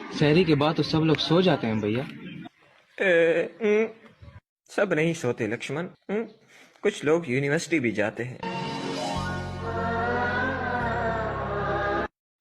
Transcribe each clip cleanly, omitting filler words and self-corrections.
शहरी के बाद तो सब लोग सो जाते हैं भैया। सब नहीं सोते लक्ष्मण। कुछ लोग यूनिवर्सिटी भी जाते हैं।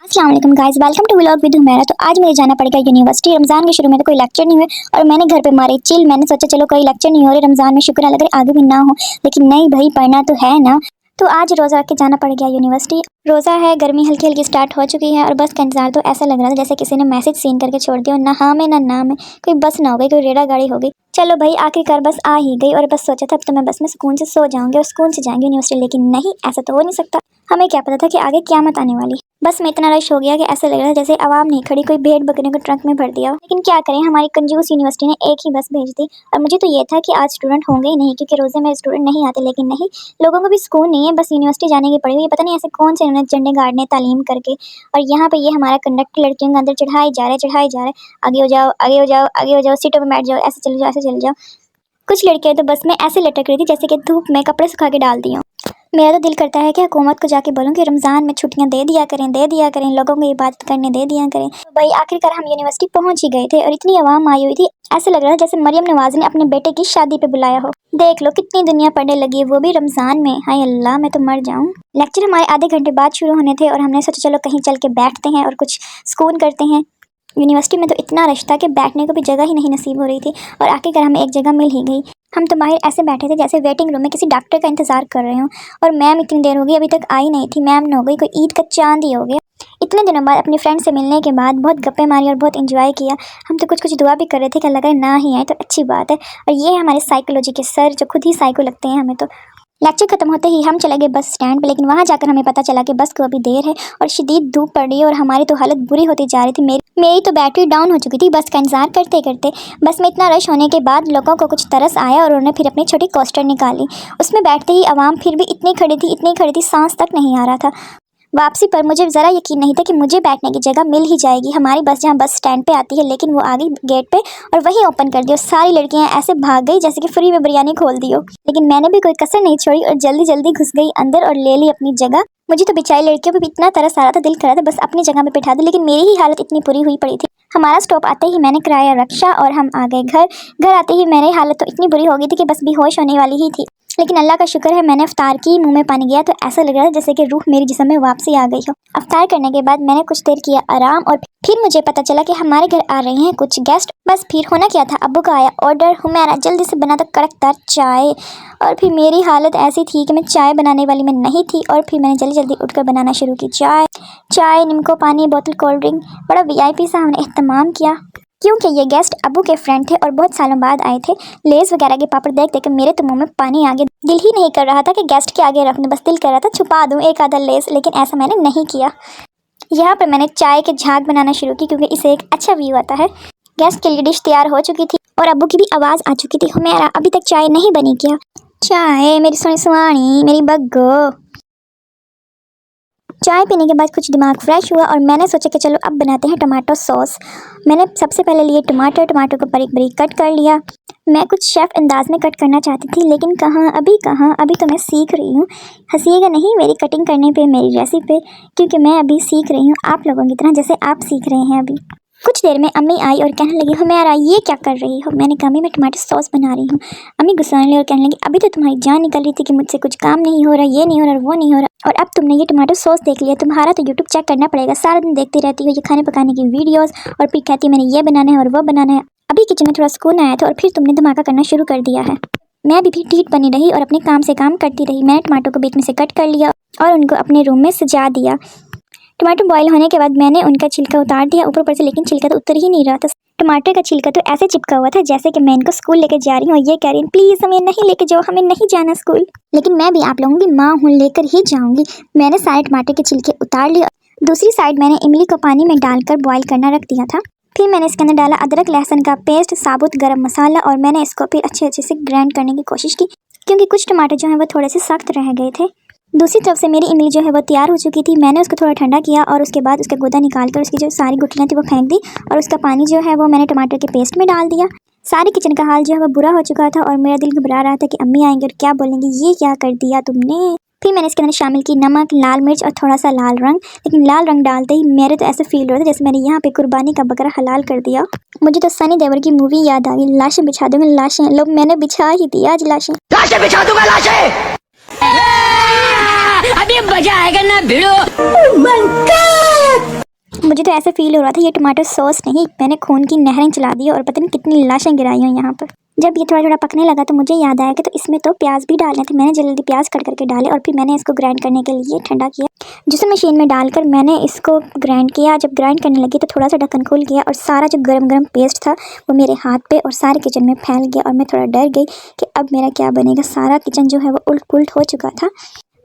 अस्सलाम वालेकुम guys, welcome to vlog with Humaira. तो आज मुझे जाना पड़ेगा यूनिवर्सिटी। रमजान के शुरू में तो कोई लेक्चर नहीं हुए और मैंने घर पे मारे चिल। मैंने सोचा चलो कोई लेक्चर नहीं हो रहे रमजान में, शुक्र है लग रहा आगे भी ना हो, लेकिन नहीं भाई पढ़ना तो है ना। तो आज रोज़ा रख के जाना पड़ गया यूनिवर्सिटी। रोज़ा है, गर्मी हल्की हल्की स्टार्ट हो चुकी है और बस का इंतजार तो ऐसा लग रहा था जैसे किसी ने मैसेज सीन करके छोड़ दिया, ना हाँ में ना ना में। कोई बस ना हो गई, कोई रेड़ा गाड़ी हो गई। चलो भाई आखिरकार बस आ ही गई और बस सोचा था अब तो मैं बस में सुकून से सो जाऊंगी और सुकून से जाएंगे यूनिवर्सिटी, लेकिन नहीं, ऐसा तो हो नहीं सकता। हमें क्या पता था कि आगे क़यामत आने वाली। बस में इतना रश हो गया कि ऐसा लग रहा था जैसे आवाम नहीं खड़ी, कोई भेड़ बकरे को ट्रक में भर दिया। लेकिन क्या करें, हमारी कंजूस यूनिवर्सिटी ने एक ही बस भेज दी और मुझे तो ये था कि आज स्टूडेंट होंगे ही नहीं क्योंकि रोज़े में स्टूडेंट नहीं आते। लेकिन नहीं, लोगों को भी सुकून नहीं है, बस यूनिवर्सिटी जाने की पड़ी हुई है। पता नहीं ऐसे कौन से इन्होंने झंडे गाड़ने तालीम करके। और यहाँ पे ये हमारा कंडक्टर लड़कियों के अंदर चढ़ाए जा रहे, आगे हो जाओ, आगे हो जाओ, आगे हो जाओ, सीटों में बैठ जाओ, ऐसे चले जाओ, ऐसे चले जाओ। कुछ लड़कियां तो बस में ऐसे लटक रही थी जैसे कि धूप में कपड़े सुखा के डाल दिए। मेरा तो दिल करता है कि हुकूमत को जाके बोलूं कि रमज़ान में छुट्टियां दे दिया करें, लोगों को इबादत करने दे दिया करें। तो भाई आखिरकार हम यूनिवर्सिटी पहुंच ही गए थे और इतनी आवाम आई हुई थी, ऐसे लग रहा था जैसे मरियम नवाज ने अपने बेटे की शादी पे बुलाया हो। देख लो कितनी दुनिया पढ़ने लगी है, वो भी रमज़ान में। हाय अल्लाह, मैं तो मर जाऊँ। लेक्चर हमारे आधे घंटे बाद शुरू होने थे और हमने सोचा चलो कहीं चल के बैठते हैं और कुछ सुकून करते हैं। यूनिवर्सिटी में तो इतना रश था कि बैठने को भी जगह ही नहीं नसीब हो रही थी और आखिरकार हमें एक जगह मिल ही गई। हम तो बाहर ऐसे बैठे थे जैसे वेटिंग रूम में किसी डॉक्टर का इंतजार कर रहे हों। और मैम इतनी देर हो गई अभी तक आई नहीं थी। मैम न हो गई कोई ईद का चांद ही हो गया। इतने दिनों बाद अपने फ्रेंड से मिलने के बाद बहुत गप्पे मारी और बहुत इंजॉय किया। हम तो कुछ कुछ दुआ भी कर रहे थे कि अल्लाह करे ना ही आए तो अच्छी बात है। और ये है हमारे साइकोलॉजी के सर जो खुद ही साइको लगते हैं हमें तो। लेक्चर खत्म होते ही हम चले गए बस स्टैंड पे, लेकिन वहाँ जाकर हमें पता चला कि बस को अभी देर है और शदीद धूप पड़ रही है और हमारी तो हालत बुरी होती जा रही थी। मेरी तो बैटरी डाउन हो चुकी थी बस का इंतजार करते करते। बस में इतना रश होने के बाद लोगों को कुछ तरस आया और उन्होंने फिर अपनी छोटी कोस्टर निकाली। उसमें बैठते ही आवाम फिर भी इतनी खड़ी थी, सांस तक नहीं आ रहा था। वापसी पर मुझे ज़रा यकीन नहीं था कि मुझे बैठने की जगह मिल ही जाएगी। हमारी बस जहाँ बस स्टैंड पे आती है, लेकिन वो आ गई गेट पे और वहीं ओपन कर दी और सारी लड़कियाँ ऐसे भाग गई जैसे कि फ्री में बिरयानी खोल दी हो। लेकिन मैंने भी कोई कसर नहीं छोड़ी और जल्दी जल्दी घुस गई अंदर और ले ली अपनी जगह। मुझे तो बेचारी लड़कियों पे भी इतना तरस आ रहा था, दिल कर रहा था बस अपनी जगह पे बैठा दो, लेकिन मेरी ही हालत इतनी बुरी हुई पड़ी थी। हमारा स्टॉप आते ही मैंने कराया रक्षा और हम आ गए घर आते ही मेरी हालत तो इतनी बुरी हो गई थी कि बस बेहोश होने वाली ही थी। लेकिन अल्लाह का शुक्र है मैंने अफ्तार की, मुंह में पानी गया तो ऐसा लग रहा था जैसे कि रूह मेरी जिस्म में वापसी आ गई हो। अफ्तार करने के बाद मैंने कुछ देर किया आराम और फिर मुझे पता चला कि हमारे घर आ रहे हैं कुछ गेस्ट। बस फिर होना क्या था, अब्बू का आया ऑर्डर, हुमैरा जल्दी से बना दो कड़कदार चाय। और फिर मेरी हालत ऐसी थी कि मैं चाय बनाने वाली में नहीं थी और फिर मैंने जल्दी जल्दी उठकर बनाना शुरू की चाय, नींबू पानी, बोतल कोल्ड ड्रिंक। बड़ा वीआईपी सा हमने एहतमाम किया क्योंकि ये गेस्ट अब्बू के फ्रेंड थे और बहुत सालों बाद आए थे। लेस वगैरह के पापड़ देख देख के मेरे तो मुंह में पानी आ गया। दिल ही नहीं कर रहा था कि गेस्ट के आगे रख दूं, बस दिल कर रहा था छुपा दूं एक आधा लेस, लेकिन ऐसा मैंने नहीं किया। यहाँ पर मैंने चाय के झाग बनाना शुरू की क्योंकि इससे एक अच्छा व्यू आता है। गेस्ट के लिए डिश तैयार हो चुकी थी और अब्बू की भी आवाज़ आ चुकी थी, हुमैरा अभी तक चाय नहीं बनी क्या? चाय मेरी सोनी सुहानी, मेरी बग्गो। चाय पीने के बाद कुछ दिमाग फ्रेश हुआ और मैंने सोचा कि चलो अब बनाते हैं टमाटो सॉस। मैंने सबसे पहले लिए टमाटर को बारीक बारीक कट कर लिया। मैं कुछ शेफ़ अंदाज में कट करना चाहती थी, लेकिन कहाँ, अभी तो मैं सीख रही हूँ। हंसीएगा नहीं मेरी कटिंग करने पे, मेरी रेसिपी पे, क्योंकि मैं अभी सीख रही हूँ आप लोगों की तरह, जैसे आप सीख रहे हैं अभी। कुछ देर में अम्मी आई और कहने लगी हुमैरा ये क्या कर रही हो? मैंने कहा मैं टमाटर सॉस बना रही हूँ। अम्मी गुस्सा ली और कहने लगी अभी तो तुम्हारी जान निकल रही थी कि मुझसे कुछ काम नहीं हो रहा, ये नहीं हो रहा, वो नहीं हो रहा, और अब तुमने ये टमाटर सॉस देख लिया। तुम्हारा तो यूट्यूब चेक करना पड़ेगा, सारा दिन देखती रहती हो ये खाने पकाने की वीडियोज़ और फिर कहती है मैंने ये बनाना है और वो बनाना है। अभी किचन में थोड़ा सुकून आया था और फिर तुमने धमाका करना शुरू कर दिया है। मैं भी ठीक बनी रही और अपने काम से काम करती रही। मैंने टमाटर को बीच में से कट कर लिया और उनको अपने रूम में सजा दिया। टमाटर बॉईल होने के बाद मैंने उनका छिलका उतार दिया ऊपर से, लेकिन छिलका तो उतर ही नहीं रहा था। टमाटर का छिलका तो ऐसे चिपका हुआ था जैसे कि मैं इनको स्कूल लेके जा रही हूँ और ये कह रही हूँ प्लीज़ हमें नहीं लेके जाओ, हमें नहीं जाना स्कूल। लेकिन मैं भी आप लोगों की माँ हूँ, लेकर ही जाऊँगी। मैंने सारे टमाटर के छिलके उतार लिए। दूसरी साइड मैंने इमली को पानी में डालकर बॉयल करना रख दिया था। फिर मैंने इसके अंदर डाला अदरक लहसुन का पेस्ट, साबुत गरम मसाला और मैंने इसको फिर अच्छे से ग्राइंड करने की कोशिश की क्योंकि कुछ टमाटर जो हैं वो थोड़े से सख्त रह गए थे। दूसरी तरफ से मेरी इमली जो है वो तैयार हो चुकी थी। मैंने उसको थोड़ा ठंडा किया और उसके बाद उसका गूदा निकाल कर उसकी जो सारी गुठलियाँ थी वो फेंक दी और उसका पानी जो है वो मैंने टमाटर के पेस्ट में डाल दिया। सारे किचन का हाल जो है वो बुरा हो चुका था और मेरा दिल घबरा रहा था कि अम्मी आएंगे और क्या बोलेंगे, ये क्या कर दिया तुमने। फिर मैंने इसके अंदर शामिल की नमक, लाल मिर्च और थोड़ा सा लाल रंग। लेकिन लाल रंग डालते ही मेरे तो ऐसे फील हो रहा था जैसे मैंने यहाँ पे कुर्बानी का बकरा हलाल कर दिया। मुझे तो सनी देओल की मूवी याद आ गई, लाशें बिछा दूंगा लाशें। लोग मैंने बिछा ही दी आज लाशें बिछा दूंगा लाशें। अभी मजा आएगा ना भिड़ो। मुझे तो ऐसे फील हो रहा था ये टमाटर सॉस नहीं, मैंने खून की नहरें चला दी और पता नहीं कितनी लाशें गिराई हैं यहाँ पर। जब ये थोड़ा थोड़ा पकने लगा तो मुझे याद आया कि तो इसमें तो प्याज भी डालने थे। मैंने जल्दी प्याज कट करके डाले और फिर मैंने इसको ग्राइंड करने के लिए ठंडा किया। जूसर मशीन में डालकर मैंने इसको ग्राइंड किया। जब ग्राइंड करने लगी तो थोड़ा सा ढक्कन खुल गया और सारा जो गरम गरम पेस्ट था वो मेरे हाथ पे और सारे किचन में फैल गया और मैं थोड़ा डर गई कि अब मेरा क्या बनेगा। सारा किचन जो है वो उल्ट पुल्ट हो चुका था।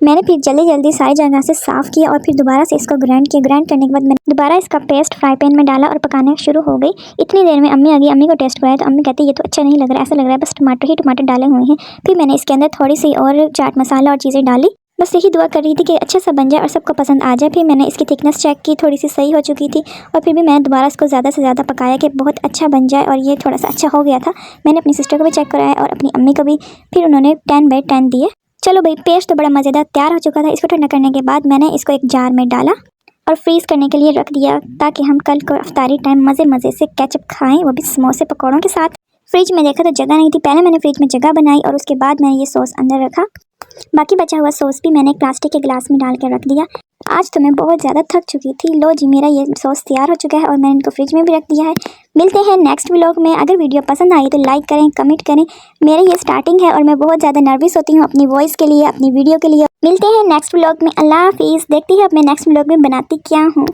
मैंने फिर जल्दी जल्दी सारी जगह से साफ़ किया और फिर दोबारा से इसको ग्राइंड किया। ग्राइंड करने के बाद मैंने दोबारा इसका पेस्ट फ्राई पैन में डाला और पकाने शुरू हो गई। इतनी देर में अम्मी आ गई। अम्मी को टेस्ट कराया तो अम्मी कहती ये तो अच्छा नहीं लग रहा, ऐसा लग रहा है बस टमाटर ही टमाटर डाले हुए हैं। फिर मैंने इसके अंदर थोड़ी सी और चाट मसाला और चीज़ें डाली। बस यही दुआ कर रही थी कि अच्छा सा बन जाए और सबको पसंद आ जाए। फिर मैंने इसकी थिकनेस चेक की, थोड़ी सी सही हो चुकी थी और फिर भी मैंने दोबारा इसको ज़्यादा से ज़्यादा पकाया कि बहुत अच्छा बन जाए और ये थोड़ा सा अच्छा हो गया था। मैंने अपनी सिस्टर को भी चेक कराया और अपनी अम्मी को भी, फिर उन्होंने 10/10 दिए। चलो भाई, पेस्ट तो बड़ा मज़ेदार तैयार हो चुका था। इसको ठंडा करने के बाद मैंने इसको एक जार में डाला और फ्रीज़ करने के लिए रख दिया ताकि हम कल को अफ्तारी टाइम मज़े से केचप खाएं, वो भी समोसे पकौड़ों के साथ। फ्रिज में देखा तो जगह नहीं थी। पहले मैंने फ्रिज में जगह बनाई और उसके बाद मैंने ये सॉस अंदर रखा। बाकी बचा हुआ सॉस भी मैंने एक प्लास्टिक के गिलास में डाल कर रख दिया। आज तो मैं बहुत ज़्यादा थक चुकी थी। लो जी, मेरा ये सॉस तैयार हो चुका है और मैंने इनको फ्रिज में भी रख दिया है। मिलते हैं नेक्स्ट व्लॉग में। अगर वीडियो पसंद आई तो लाइक करें, कमेंट करें। मेरी ये स्टार्टिंग है और मैं बहुत ज़्यादा नर्वस होती हूँ अपनी वॉइस के लिए, अपनी वीडियो के लिए। मिलते हैं नेक्स्ट व्लॉग में। अल्लाह हाफिज़। देखती है अब मैं नेक्स्ट व्लॉग में बनाती क्या हूँ।